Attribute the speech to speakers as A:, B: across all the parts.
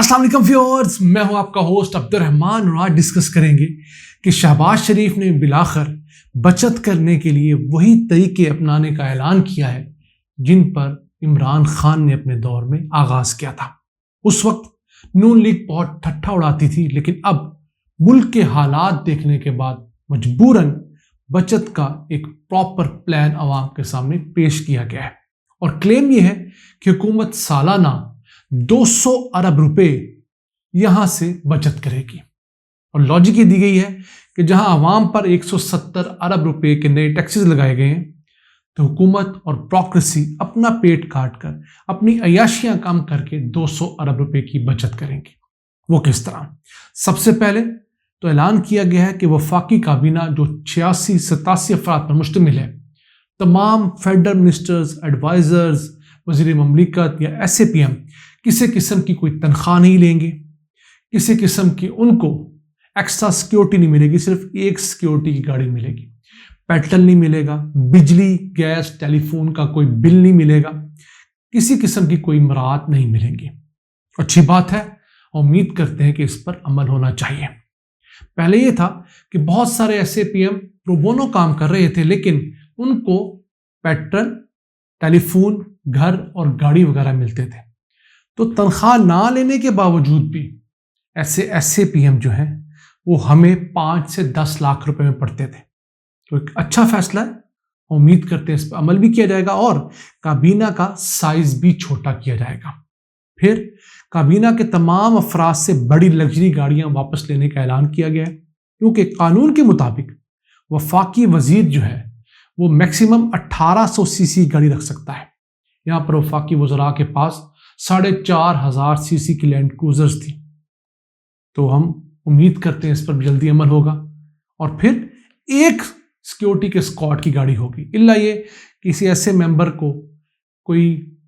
A: अस्सलाम वालेकुम व्यूअर्स, मैं हूं आपका होस्ट अब्दुर्रहमान और आज डिस्कस करेंगे कि शहबाज शरीफ ने बिलाखिर बचत करने के लिए वही तरीके अपनाने का ऐलान किया है जिन पर इमरान खान ने अपने दौर में आगाज किया था। उस वक्त नून लीग बहुत ठट्ठा उड़ाती थी, लेकिन अब मुल्क के हालात देखने के बाद मजबूरन बचत का एक प्रॉपर प्लान अवाम के सामने पेश किया गया है और क्लेम यह है कि हुकूमत सालाना 200 अरब रुपए यहां से बचत करेगी और लॉजिक ये दी गई है कि जहां आवाम पर 170 अरब रुपए के नए टैक्सेस लगाए गए हैं तो हुकूमत और प्रोक्रेसी अपना पेट काट कर अपनी अयाशियां कम करके 200 अरब रुपए की बचत करेंगी। वो किस तरह? सबसे पहले तो ऐलान किया गया है कि वफाकी काबीना जो 86-87 अफराद पर मुश्तमिल है, तमाम फेडरल मिनिस्टर्स, एडवाइजर्स, वज़ीर ममलिकत या SAPM किसी किस्म की कोई तनख्वाह नहीं लेंगे, किसी किस्म की उनको एक्स्ट्रा सिक्योरिटी नहीं मिलेगी, सिर्फ एक सिक्योरिटी की गाड़ी मिलेगी, पेट्रोल नहीं मिलेगा, बिजली, गैस, टेलीफोन का कोई बिल नहीं मिलेगा, किसी किस्म की कोई मराहत नहीं मिलेंगी। अच्छी बात है, उम्मीद करते हैं कि इस पर अमल होना चाहिए। पहले ये था कि बहुत सारे SAPM प्रो बोनो काम कर रहे थे, लेकिन उनको पेट्रोल, टेलीफोन, घर और गाड़ी वगैरह मिलते थे, तो तनख्वाह ना लेने के बावजूद भी ऐसे SAPM जो हैं वो हमें 5 से 10 लाख रुपए में पड़ते थे। तो एक अच्छा फैसला है, उम्मीद करते हैं इस पर अमल भी किया जाएगा और काबीना का साइज भी छोटा किया जाएगा। फिर काबीना के तमाम अफराद से बड़ी लग्जरी गाड़ियां वापस लेने का ऐलान किया गया है, क्योंकि कानून के मुताबिक वफाकी वजीर जो है वो मैक्सिमम 1800 सीसी गाड़ी रख सकता है। यहाँ पर वफाकी वज़रा के पास 4500 सीसी की लैंड क्रूजर्स थी, तो हम उम्मीद करते हैं इस पर जल्दी अमल होगा और फिर एक सिक्योरिटी के स्क्वाड की गाड़ी होगी, इल्ला ये किसी ऐसे मेंबर को कोई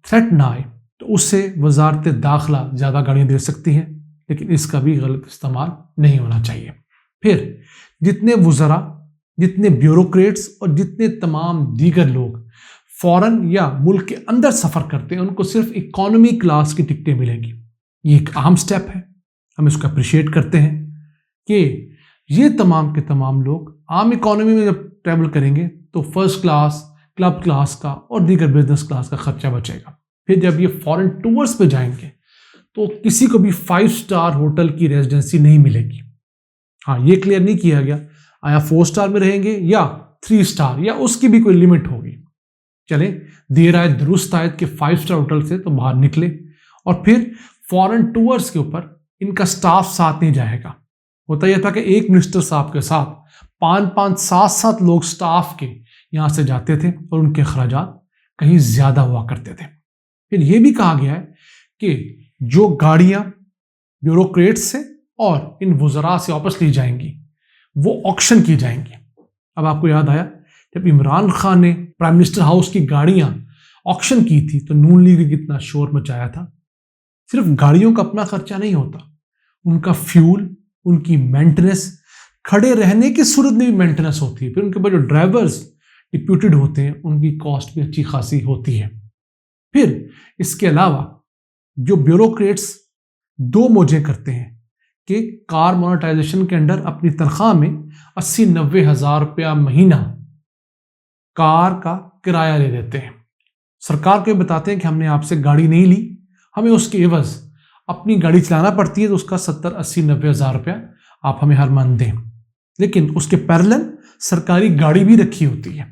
A: थ्रेट ना आए तो उससे वजारत दाखिला ज़्यादा गाड़ियाँ दे सकती हैं, लेकिन इसका भी गलत इस्तेमाल नहीं होना चाहिए। फिर जितने वज़रा, जितने ब्यूरोक्रेट्स और जितने तमाम दीगर लोग फॉरेन या मुल्क के अंदर सफ़र करते हैं उनको सिर्फ इकॉनमी क्लास की टिकटें मिलेंगी। ये एक अहम स्टेप है, हम इसको अप्रिशिएट करते हैं कि ये तमाम के तमाम लोग आम इकॉनमी में जब ट्रैवल करेंगे तो फर्स्ट क्लास, क्लब क्लास का और दीगर बिजनेस क्लास का खर्चा बचेगा। फिर जब ये फॉरेन टूर्स पे जाएंगे तो किसी को भी 5 स्टार होटल की रेजिडेंसी नहीं मिलेगी। हाँ, ये क्लियर नहीं किया गया आया 4 स्टार में रहेंगे या 3 स्टार या उसकी भी कोई लिमिट होगी। चले, देर आए दुरुस्त आयत के 5 स्टार होटल से तो बाहर निकले और फिर फॉरेन टूर्स के ऊपर इनका स्टाफ साथ नहीं जाएगा। होता यह था कि एक मिनिस्टर साहब के साथ 5-5, 7-7 लोग स्टाफ के यहाँ से जाते थे और उनके अखराजात कहीं ज़्यादा हुआ करते थे। फिर यह भी कहा गया है कि जो गाड़ियाँ ब्यूरोक्रेट्स से और इन वज़रा से वापस ली जाएंगी वो ऑक्शन की जाएंगी। अब आपको याद आया जब इमरान खान ने प्राइम मिनिस्टर हाउस की गाड़ियां ऑक्शन की थी तो नून लीग ने कितना शोर मचाया था। सिर्फ गाड़ियों का अपना खर्चा नहीं होता, उनका फ्यूल, उनकी मेंटेनेंस, खड़े रहने की सूरत में भी मेंटेनेंस होती है, फिर उनके बाद जो ड्राइवर्स डिप्यूटेड होते हैं उनकी कॉस्ट भी अच्छी खासी होती है। फिर इसके अलावा जो ब्यूरोक्रेट्स 2 मौजें करते हैं कि कार मोनेटाइजेशन के अंडर अपनी तनख्वाह में 80-90 हज़ार रुपया महीना कार का किराया ले देते हैं। सरकार को बताते हैं कि हमने आपसे गाड़ी नहीं ली, हमें उसके एवज अपनी गाड़ी चलाना पड़ती है, तो उसका 70-80-90 हज़ार रुपया आप हमें हर मंथ दें। लेकिन उसके पैरेलल सरकारी गाड़ी भी रखी होती है,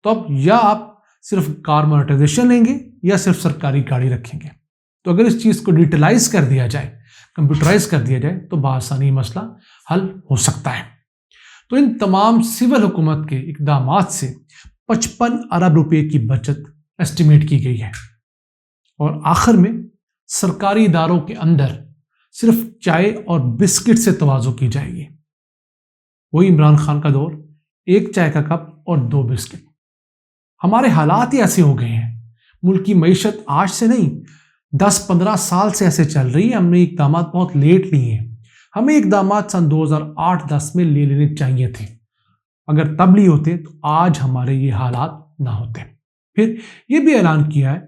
A: तो अब या आप सिर्फ कार मोनेटाइजेशन लेंगे या सिर्फ सरकारी गाड़ी रखेंगे। तो अगर इस चीज़ को डिजिटलाइज कर दिया जाए, कंप्यूटराइज कर दिया जाए तो बआसानी मसला हल हो सकता है। तो इन तमाम सिविल हुकूमत के इकदामात से 55 अरब रुपए की बचत एस्टिमेट की गई है और आखिर में सरकारी इदारों के अंदर सिर्फ चाय और बिस्किट से तवाज़ो की जाएगी। वही इमरान खान का दौर, 1 चाय का कप और 2 बिस्किट। हमारे हालात ही ऐसे हो गए हैं, मुल्क की मईशत आज से नहीं 10-15 साल से ऐसे चल रही है। हमने इकदाम बहुत लेट लिए हैं, हमें इकदाम सन 2008-10 में ले लेने चाहिए थे। अगर तब लिए होते तो आज हमारे ये हालात ना होते। फिर ये भी ऐलान किया है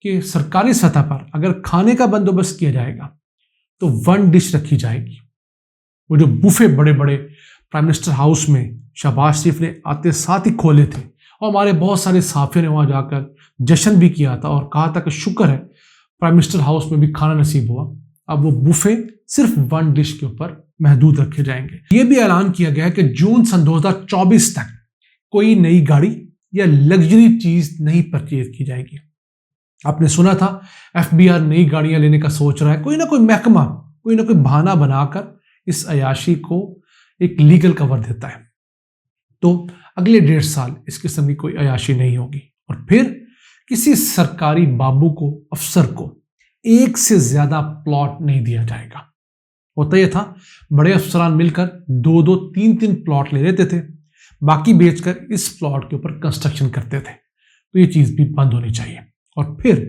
A: कि सरकारी सतह पर अगर खाने का बंदोबस्त किया जाएगा तो 1 डिश रखी जाएगी। वो जो बुफे बड़े बड़े प्राइम मिनिस्टर हाउस में शहबाज शरीफ ने आते साथ ही खोले थे और हमारे बहुत सारे साथियों ने वहां जाकर जश्न भी किया था और कहा था कि शुक्र है प्राइम मिनिस्टर हाउस में भी खाना नसीब हुआ, अब वो बुफे सिर्फ 1 डिश के ऊपर महदूद रखे जाएंगे। ये भी ऐलान किया गया है कि जून सन 2024 तक कोई नई गाड़ी या लग्जरी चीज नहीं परचेज की जाएगी। आपने सुना था FBR नई गाड़ियां लेने का सोच रहा है, कोई ना कोई महकमा कोई ना कोई बहाना बनाकर इस अयाशी को एक लीगल कवर देता है। तो अगले 1.5 साल इस किस्म की कोई अयाशी नहीं होगी और फिर किसी सरकारी बाबू को, अफसर को एक से ज्यादा प्लॉट नहीं दिया जाएगा। होता यह था, बड़े अफसरान मिलकर 2-2, 3-3 प्लॉट ले लेते थे, बाकी बेचकर इस प्लॉट के ऊपर कंस्ट्रक्शन करते थे। तो ये चीज भी बंद होनी चाहिए और फिर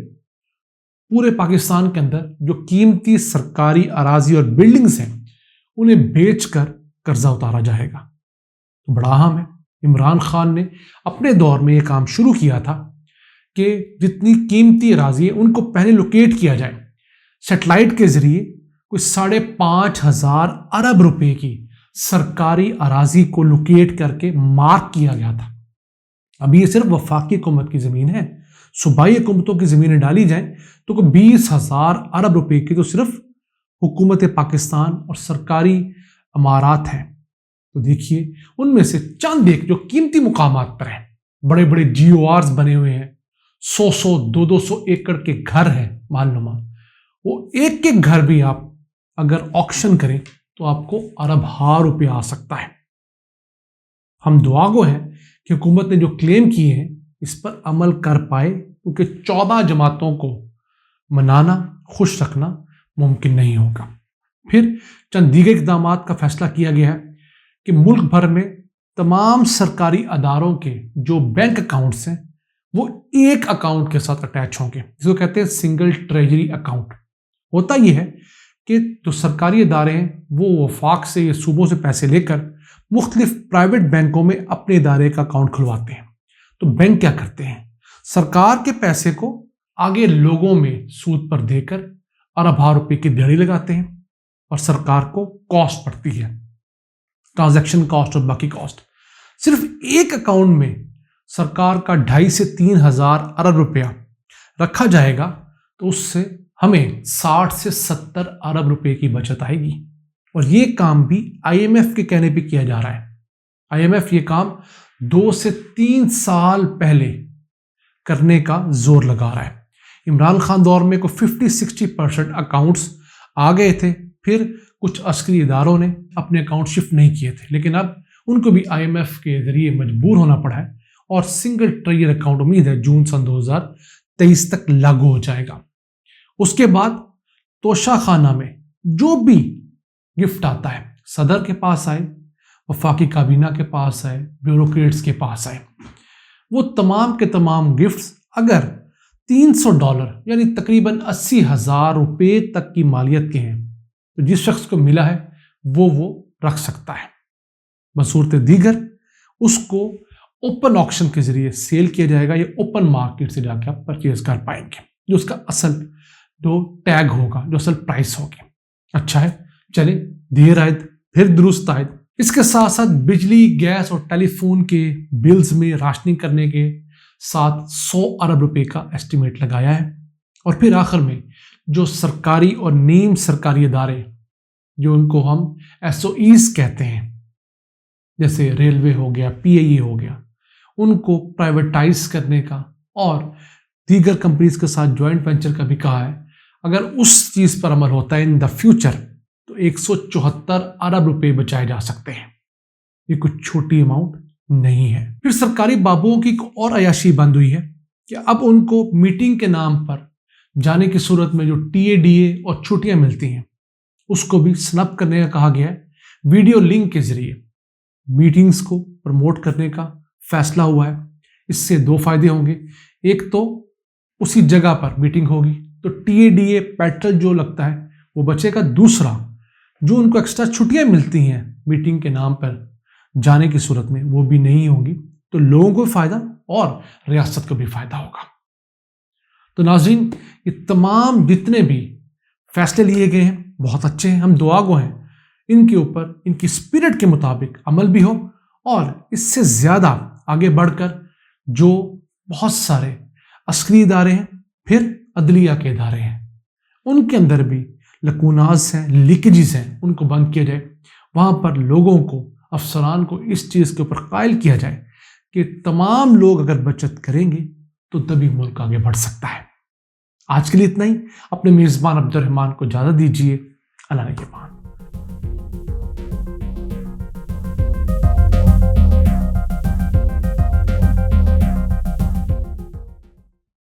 A: पूरे पाकिस्तान के अंदर जो कीमती सरकारी अराजी और बिल्डिंग्स हैं उन्हें बेचकर कर्जा उतारा जाएगा। तो बड़ा अहम है, इमरान खान ने अपने दौर में यह काम शुरू किया था कि जितनी कीमती अराजी है उनको पहले लोकेट किया जाए। सैटेलाइट के जरिए कोई 5,500 अरब रुपए की सरकारी अराजी को लोकेट करके मार्क किया गया था। अभी ये सिर्फ वफाकी हुकूमत की जमीन है, सूबाई हुकूमतों की जमीनें डाली जाएं तो कोई 20,000 अरब रुपए की तो सिर्फ हुकूमत पाकिस्तान और सरकारी अमारात हैं। तो देखिए उनमें से चंद एक जो कीमती मुकामात पर हैं, बड़े बड़े GORs बने हुए हैं, 100-100, 200-200 एकड़ के घर हैं मालूमा, वो एक एक घर भी आप अगर ऑक्शन करें तो आपको अरब रुपया आ सकता है। हम दुआ गो हैं कि हुकूमत ने जो क्लेम किए हैं इस पर अमल कर पाए, क्योंकि 14 जमातों को मनाना, खुश रखना मुमकिन नहीं होगा। फिर चंद दीगर इक़दामात का फैसला किया गया है कि मुल्क भर में तमाम सरकारी अदारों के जो बैंक अकाउंट्स हैं वो एक अकाउंट के साथ अटैच होंगे, जिसको कहते हैं सिंगल ट्रेजरी अकाउंट। होता यह है कि जो सरकारी इदारे हैं वो वफाक से या सूबों से पैसे लेकर मुख्तलिफ प्राइवेट बैंकों में अपने इदारे का अकाउंट खुलवाते हैं। तो बैंक क्या करते हैं, सरकार के पैसे को आगे लोगों में सूद पर देकर अरब रुपए की दिहाड़ी लगाते हैं और सरकार को कॉस्ट पड़ती है, ट्रांजैक्शन कॉस्ट और बाकी कॉस्ट। सिर्फ एक अकाउंट में सरकार का 2,500 से 3,000 अरब रुपया रखा जाएगा तो उससे हमें 60 से 70 अरब रुपए की बचत आएगी। और ये काम भी IMF के कहने पे किया जा रहा है। IMF ये काम 2 से 3 साल पहले करने का जोर लगा रहा है। इमरान खान दौर में को 50-60% अकाउंट्स आ गए थे, फिर कुछ अस्करी इदारों ने अपने अकाउंट शिफ्ट नहीं किए थे, लेकिन अब उनको भी IMF के जरिए मजबूर होना पड़ा है और सिंगल ट्रेजरी अकाउंट उम्मीद है जून सन 2023 तक लागू हो जाएगा। उसके बाद तोशा खाना में जो भी गिफ्ट आता है, सदर के पास आए, वफाकी काबीना के पास आए, ब्यूरोक्रेट्स के पास आए, वो तमाम के तमाम गिफ्ट्स अगर $300 यानी तकरीबन 80,000 रुपए तक की मालियत के हैं तो जिस शख्स को मिला है वो रख सकता है। बसूरत दीगर उसको ओपन ऑक्शन के जरिए सेल किया जाएगा या ओपन मार्केट से जाकर आप परचेज कर पाएंगे, जो उसका असल जो टैग होगा, जो असल प्राइस होगी। अच्छा है, चले देर आयद फिर दुरुस्त आयद। इसके साथ साथ बिजली, गैस और टेलीफोन के बिल्स में राशनिंग करने के साथ 100 अरब रुपए का एस्टिमेट लगाया है। और फिर आखिर में जो सरकारी और नीम सरकारी इदारे जो उनको हम SOEs कहते हैं, जैसे रेलवे हो गया, PIE हो गया, उनको प्राइवेटाइज करने का और दीगर कंपनीज के साथ ज्वाइंट वेंचर का भी कहा है। अगर उस चीज पर अमल होता है इन द फ्यूचर तो 174 अरब रुपए बचाए जा सकते हैं। ये कुछ छोटी अमाउंट नहीं है। फिर सरकारी बाबुओं की और अयाशी बंद हुई है कि अब उनको मीटिंग के नाम पर जाने की सूरत में जो TADA और छुट्टियां मिलती हैं उसको भी स्नब करने का कहा गया है। वीडियो लिंक के जरिए मीटिंग्स को प्रमोट करने का फैसला हुआ है। इससे 2 फायदे होंगे, एक तो उसी जगह पर मीटिंग होगी तो TADA पेट्रोल जो लगता है वो बचेगा, दूसरा जो उनको एक्स्ट्रा छुट्टियां मिलती हैं मीटिंग के नाम पर जाने की सूरत में वो भी नहीं होंगी, तो लोगों को फायदा और रियासत को भी फायदा होगा। तो नाज़रीन, ये तमाम जितने भी फैसले लिए गए हैं بہت اچھے ہیں، ہم دعا گو ہیں، ان کے اوپر ان کی اسپرٹ کے مطابق عمل بھی ہو، اور اس سے زیادہ آگے بڑھ کر جو بہت سارے عسکری ادارے ہیں، پھر عدلیہ کے ادارے ہیں، ان کے اندر بھی لکوناز ہیں، لیکیجز ہیں، ان کو بند کیا جائے، وہاں پر لوگوں کو، افسران کو اس چیز کے اوپر قائل کیا جائے کہ تمام لوگ اگر بچت کریں گے تو تبھی ملک آگے بڑھ سکتا ہے۔ آج کے لیے اتنا ہی، اپنے میزبان عبد الرحمان کو اجازت دیجیے، اللہ نگہبان۔